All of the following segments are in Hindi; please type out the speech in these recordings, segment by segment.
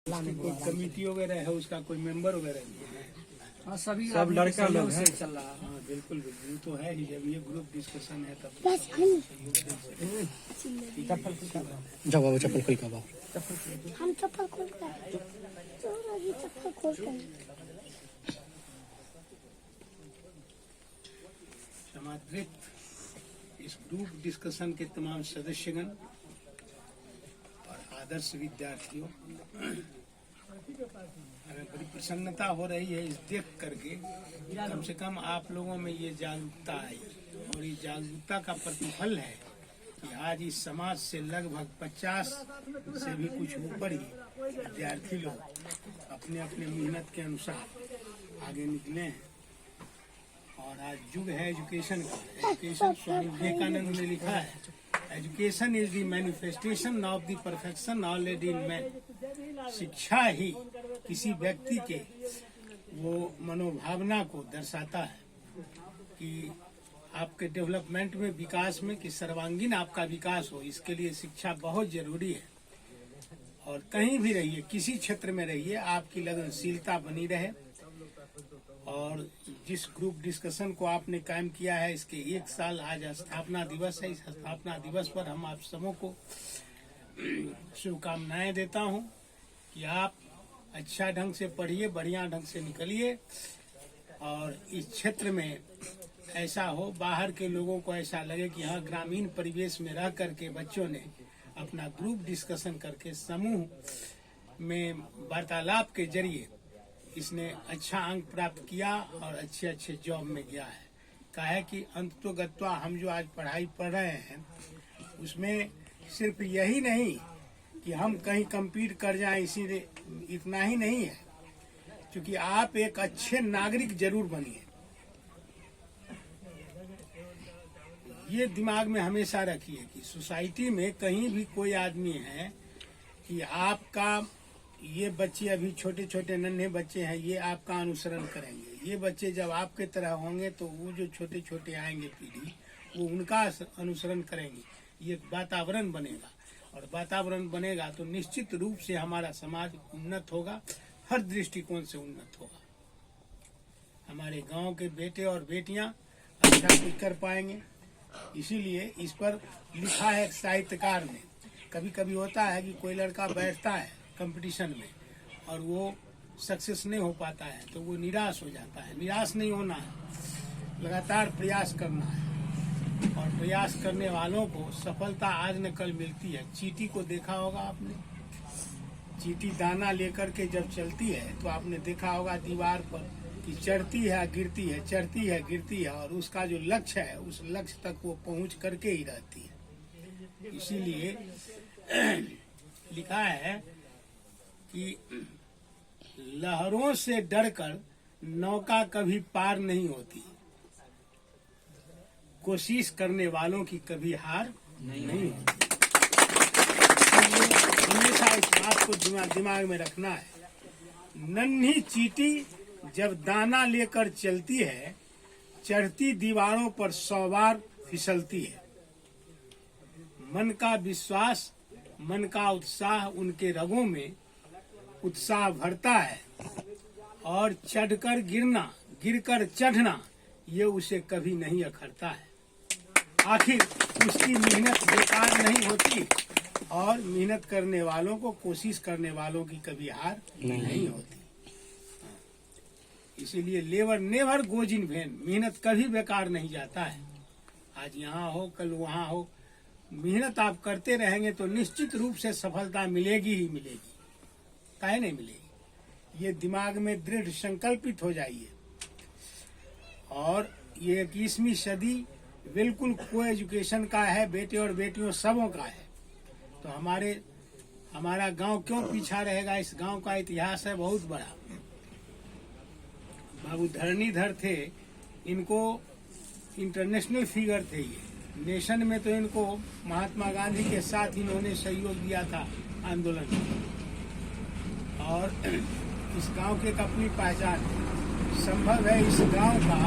कोई कमेटी वगैरह है, उसका कोई मेंबर वगैरह नहीं है? हाँ, सभी सब लड़का लोग से हैं। चल रहा है। हाँ बिल्कुल बिल्कुल, तो है ही। जब ये ग्रुप डिस्कशन है तब जाओ बाबू, चप्पल खोल का हम चप्पल खोल कर चप्पल खोल कर समादृत इस ग्रुप डिस्कशन के तमाम सदस्यगण और आदर्श विद्यार्थियों, हमें बड़ी प्रसन्नता हो रही है इस देख करके। कम से कम आप लोगों में ये जागरूकता आई, और ये जागरूकता का प्रतिफल है कि आज इस समाज से लगभग 50 से भी कुछ ऊपर ही विद्यार्थी लोग अपने अपने मेहनत के अनुसार आगे निकले हैं। और आज युग है एजुकेशन का। एजुकेशन स्वामी विवेकानंद ने लिखा है, education is the manifestation of the perfection already in man. शिक्षा ही किसी व्यक्ति के वो मनोभावना को दर्शाता है कि आपके डेवलपमेंट में, विकास में, कि सर्वांगीण आपका विकास हो। इसके लिए शिक्षा बहुत जरूरी है। और कहीं भी रहिए, किसी क्षेत्र में रहिए, आपकी लगनशीलता बनी रहे। और जिस ग्रुप डिस्कशन को आपने कायम किया है, इसके 1 साल आज स्थापना दिवस है। इस स्थापना दिवस पर हम आप सबों को शुभकामनाएं देता हूं कि आप अच्छा ढंग से पढ़िए, बढ़िया ढंग से निकलिए, और इस क्षेत्र में ऐसा हो, बाहर के लोगों को ऐसा लगे कि हाँ, ग्रामीण परिवेश में रह करके बच्चों ने अपना ग्रुप डिस्कशन करके समूह में वार्तालाप के जरिए इसने अच्छा अंक प्राप्त किया और अच्छे अच्छे जॉब में गया है। कहा है कि अंततोगत्वा हम जो आज पढ़ाई पढ़ रहे हैं, उसमें सिर्फ यही नहीं कि हम कहीं कम्पीट कर जाएं, इसीलिए इतना ही नहीं है, क्योंकि आप एक अच्छे नागरिक जरूर बनिए। ये दिमाग में हमेशा रखिए कि सोसाइटी में कहीं भी कोई आदमी है कि आपका, ये बच्चे अभी छोटे छोटे नन्हे बच्चे हैं, ये आपका अनुसरण करेंगे। ये बच्चे जब आपके तरह होंगे तो वो जो छोटे छोटे आएंगे पीढ़ी, वो उनका अनुसरण करेंगे। ये वातावरण बनेगा, और वातावरण बनेगा तो निश्चित रूप से हमारा समाज उन्नत होगा, हर दृष्टिकोण से उन्नत होगा। हमारे गांव के बेटे और बेटियां अच्छा कुछ कर पाएंगे। इसीलिए इस पर लिखा है साहित्यकार ने। कभी कभी होता है कि कोई लड़का बैठता है कंपटीशन में और वो सक्सेस नहीं हो पाता है, तो वो निराश हो जाता है। निराश नहीं होना है, लगातार प्रयास करना है, और प्रयास करने वालों को सफलता आज न कल मिलती है। चींटी को देखा होगा आपने, चींटी दाना लेकर के जब चलती है तो आपने देखा होगा दीवार पर कि चढ़ती है गिरती है, चढ़ती है गिरती है, और उसका जो लक्ष्य है उस लक्ष्य तक वो पहुंच करके ही रहती है। इसीलिए लिखा है कि लहरों से डरकर नौका कभी पार नहीं होती, कोशिश करने वालों की कभी हार नहीं होती। हमेशा इस बात को दिमाग में रखना है। नन्ही चींटी जब दाना लेकर चलती है, चढ़ती दीवारों पर 100 बार फिसलती है। मन का विश्वास, मन का उत्साह उनके रगों में उत्साह भरता है, और चढ़कर गिरना, गिरकर चढ़ना, ये उसे कभी नहीं अखरता है। आखिर उसकी मेहनत बेकार नहीं होती, और मेहनत करने वालों को, कोशिश करने वालों की कभी हार नहीं होती। इसीलिए labour never goes in when, मेहनत कभी बेकार नहीं जाता है। आज यहाँ हो, कल वहाँ हो, मेहनत आप करते रहेंगे तो निश्चित रूप से सफलता मिलेगी ही मिलेगी। काहे नहीं मिलेगी? ये दिमाग में दृढ़ संकल्पित हो जाइए। और ये 21वीं सदी बिल्कुल को एजुकेशन का है, बेटे और बेटियों सबों का है। तो हमारा गांव क्यों पीछा रहेगा? इस गांव का इतिहास है बहुत बड़ा। बाबू धरणीधर थे, इनको इंटरनेशनल फिगर थे। ये नेशन में तो इनको महात्मा गांधी के साथ इन्होंने सहयोग दिया था आंदोलन में। और इस गांव की एक अपनी पहचान है। संभव है इस गांव का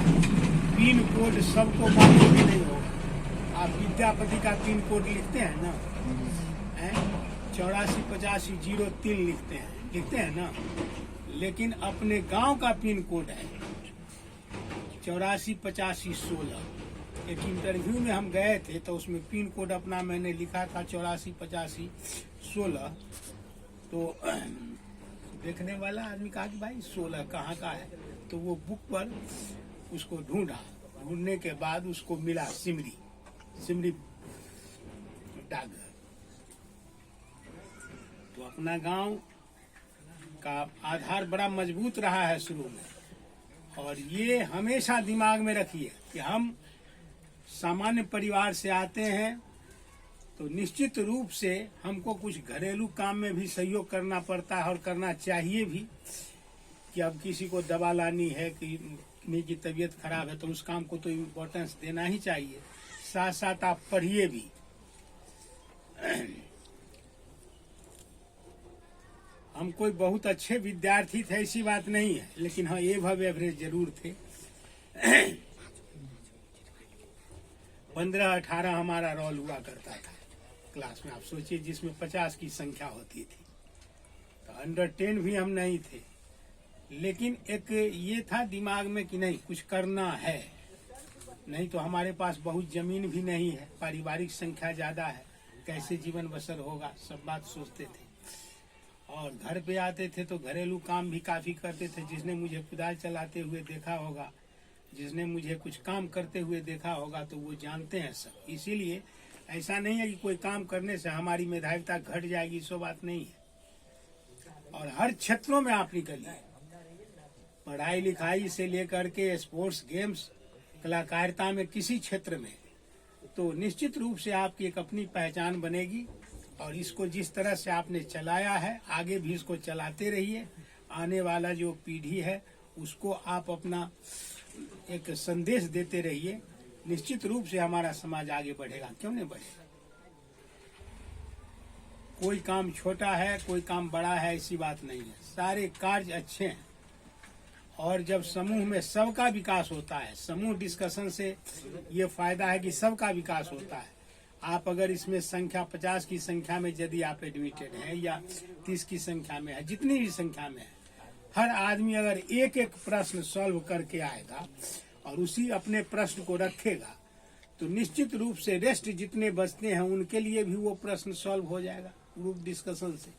पिन कोड सबको मालूम भी नहीं होगा। आप विद्यापति का पिन कोड लिखते हैं ना, 84 85 03 लिखते हैं। लिखते हैं ना, लेकिन अपने गांव का पिन कोड है 848516। एक इंटरव्यू में हम गए थे तो उसमें पिन कोड अपना मैंने लिखा था 848516। तो देखने वाला आदमी कहा कि भाई 16 कहाँ का है, तो वो बुक पर उसको ढूंढने के बाद उसको मिला सिमरी डाकघर। तो अपना गांव का आधार बड़ा मजबूत रहा है शुरू में, और ये हमेशा दिमाग में रखिए कि हम सामान्य परिवार से आते हैं तो निश्चित रूप से हमको कुछ घरेलू काम में भी सहयोग करना पड़ता है और करना चाहिए भी। कि अब किसी को दवा लानी है कि किसी की तबीयत खराब है तो उस काम को तो इम्पोर्टेंस देना ही चाहिए। साथ साथ आप पढ़िए भी। हम कोई बहुत अच्छे विद्यार्थी थे ऐसी बात नहीं है, लेकिन हाँ एवरेज एवरेज जरूर थे। 15-18 हमारा रोल हुआ करता था क्लास में। आप सोचिए जिसमें 50 की संख्या होती थी, तो अंडर 10 भी हम नहीं थे। लेकिन एक ये था दिमाग में कि नहीं कुछ करना है, नहीं तो हमारे पास बहुत जमीन भी नहीं है, पारिवारिक संख्या ज्यादा है, कैसे जीवन बसर होगा, सब बात सोचते थे। और घर पे आते थे तो घरेलू काम भी काफी करते थे। जिसने मुझे कुदाल चलाते हुए देखा होगा, जिसने मुझे कुछ काम करते हुए देखा होगा, तो वो जानते हैं सब। इसीलिए ऐसा नहीं है कि कोई काम करने से हमारी मेधाविता घट जाएगी, सो बात नहीं है। और हर क्षेत्रों में आप निकलिए, पढ़ाई लिखाई से लेकर के स्पोर्ट्स गेम्स, कलाकारिता में, किसी क्षेत्र में, तो निश्चित रूप से आपकी एक अपनी पहचान बनेगी। और इसको जिस तरह से आपने चलाया है आगे भी इसको चलाते रहिए। आने वाला जो पीढ़ी है उसको आप अपना एक संदेश देते रहिए। निश्चित रूप से हमारा समाज आगे बढ़ेगा, क्यों नहीं बढ़ेगा। कोई काम छोटा है, कोई काम बड़ा है, ऐसी बात नहीं है। सारे कार्य अच्छे हैं। और जब समूह में सबका विकास होता है, समूह डिस्कशन से ये फायदा है कि सबका विकास होता है। आप अगर इसमें संख्या 50 की संख्या में यदि आप एडमिटेड हैं या 30 की संख्या में है, जितनी भी संख्या में है, हर आदमी अगर एक एक प्रश्न सॉल्व करके आएगा और उसी अपने प्रश्न को रखेगा, तो निश्चित रूप से रेस्ट जितने बचते हैं उनके लिए भी वो प्रश्न सॉल्व हो जाएगा ग्रुप डिस्कशन से।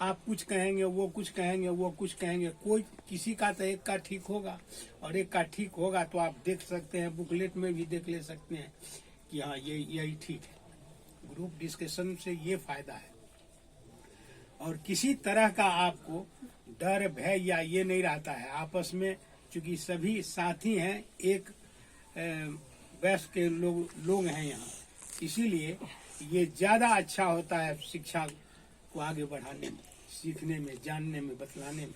आप कुछ कहेंगे, वो कुछ कहेंगे, वो कुछ कहेंगे, कोई किसी का तो एक का ठीक होगा और एक का ठीक होगा, तो आप देख सकते हैं, बुकलेट में भी देख ले सकते हैं कि हाँ ये यही ठीक है। ग्रुप डिस्कशन से ये फायदा है। और किसी तरह का आपको डर भय या ये नहीं रहता है आपस में, क्योंकि सभी साथी हैं, एक वयस्क के लोग हैं यहाँ, इसीलिए ये ज्यादा अच्छा होता है शिक्षा को आगे बढ़ाने में, सीखने में, जानने में, बतलाने में।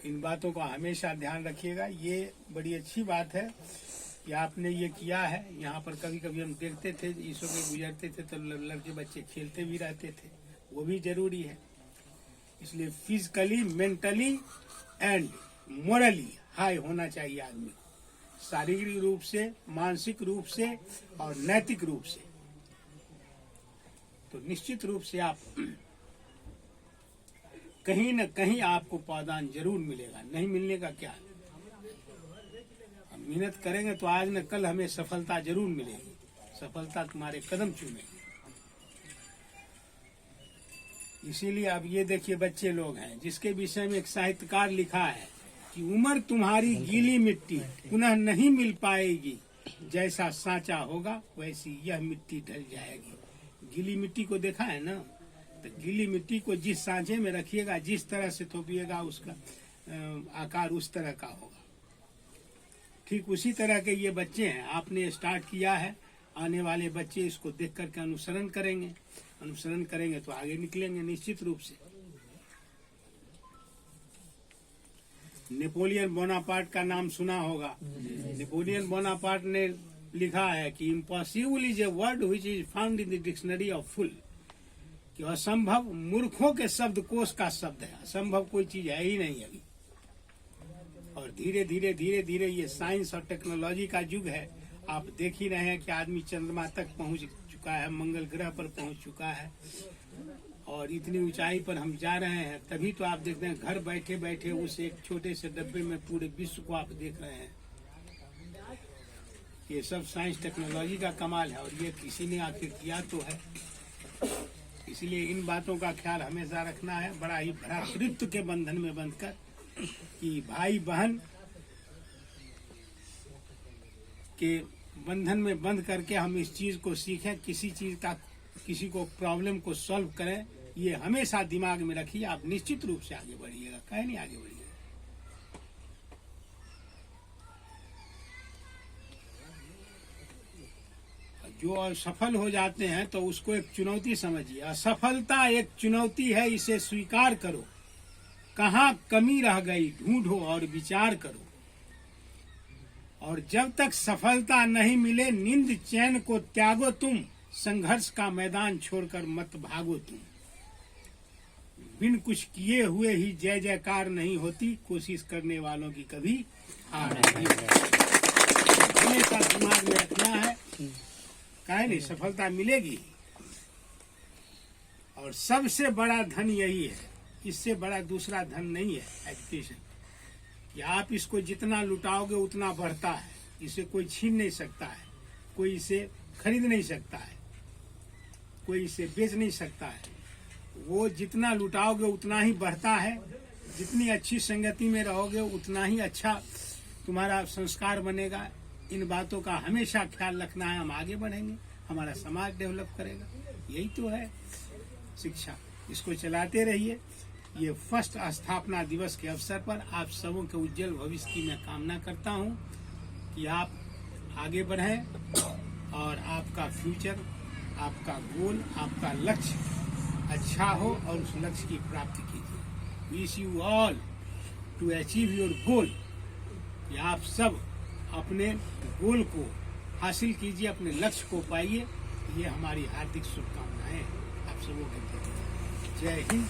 इन बातों का हमेशा ध्यान रखिएगा। ये बड़ी अच्छी बात है कि आपने ये किया है। यहाँ पर कभी कभी हम देखते थे ईसो के गुजरते थे तो लड़के बच्चे खेलते भी रहते थे, वो भी जरूरी है। इसलिए physically, mentally and morally high होना चाहिए आदमी, शारीरिक रूप से, मानसिक रूप से और नैतिक रूप से। तो निश्चित रूप से आप कहीं न कहीं आपको पावदान जरूर मिलेगा। नहीं मिलने का क्या, हम मेहनत करेंगे तो आज न कल हमें सफलता जरूर मिलेगी। सफलता तुम्हारे कदम चूमेगी। इसीलिए अब ये देखिए बच्चे लोग हैं जिसके विषय में एक साहित्यकार लिखा है कि उम्र तुम्हारी गीली मिट्टी पुनः नहीं मिल पाएगी, जैसा सांचा होगा वैसी यह मिट्टी ढल जाएगी। गीली मिट्टी को देखा है ना, तो गीली मिट्टी को जिस सांचे में रखिएगा, जिस तरह से थोपिएगा, उसका आकार उस तरह का होगा। ठीक उसी तरह के ये बच्चे हैं, आपने स्टार्ट किया है, आने वाले बच्चे इसको देख करके अनुसरण करेंगे। अनुसरण करेंगे तो आगे निकलेंगे निश्चित रूप से। नेपोलियन बोनापार्ट का नाम सुना होगा। नेपोलियन बोनापार्ट ने लिखा है कि impossible is a word which is found in the dictionary of full, कि असंभव मूर्खों के शब्दकोश का शब्द है। असंभव कोई चीज है ही नहीं अभी। और धीरे धीरे धीरे धीरे ये साइंस और टेक्नोलॉजी का युग है। आप देख ही रहे हैं कि आदमी चंद्रमा तक पहुंच चुका है, मंगल ग्रह पर पहुंच चुका है। और इतनी ऊंचाई पर हम जा रहे हैं, तभी तो आप देखते हैं घर बैठे बैठे उस एक छोटे से डब्बे में पूरे विश्व को आप देख रहे हैं। ये सब साइंस टेक्नोलॉजी का कमाल है, और ये किसी ने आखिर किया तो है। इसलिए इन बातों का ख्याल हमेशा रखना है, बड़ा ही भ्रातृत्व के बंधन में बंधकर, कि भाई बहन के बंधन में बंध करके हम इस चीज को सीखें, किसी चीज का किसी को प्रॉब्लम को सॉल्व करें, ये हमेशा दिमाग में रखिए। आप निश्चित रूप से आगे बढ़िएगा, कहीं नहीं आगे बढ़िएगा। जो असफल हो जाते हैं तो उसको एक चुनौती समझिए। असफलता एक चुनौती है, इसे स्वीकार करो। कहाँ कमी रह गई ढूंढो और विचार करो। और जब तक सफलता नहीं मिले नींद चैन को त्यागो तुम, संघर्ष का मैदान छोड़कर मत भागो तुम। बिन कुछ किए हुए ही जय जयकार नहीं होती, कोशिश करने वालों की कभी हार नहीं होती। हमेशा दिमाग में रखना है, काहे नहीं, सफलता मिलेगी। और सबसे बड़ा धन यही है, इससे बड़ा दूसरा धन नहीं है एजुकेशन। कि आप इसको जितना लुटाओगे उतना बढ़ता है, इसे कोई छीन नहीं सकता है, कोई इसे खरीद नहीं सकता है, कोई इसे बेच नहीं सकता है। वो जितना लुटाओगे उतना ही बढ़ता है। जितनी अच्छी संगति में रहोगे उतना ही अच्छा तुम्हारा संस्कार बनेगा। इन बातों का हमेशा ख्याल रखना है, हम आगे बढ़ेंगे, हमारा समाज डेवलप करेगा। यही तो है शिक्षा, इसको चलाते रहिए। ये फर्स्ट स्थापना दिवस के अवसर पर आप सबों के उज्जवल भविष्य की मैं कामना करता हूं कि आप आगे बढ़ें और आपका फ्यूचर, आपका गोल, आपका लक्ष्य अच्छा हो और उस लक्ष्य की प्राप्ति कीजिए। Wish you all to achieve your goal. कि आप सब अपने गोल को हासिल कीजिए, अपने लक्ष्य को पाइए। ये हमारी हार्दिक शुभकामनाएं आप सबों के लिए। जय हिंद।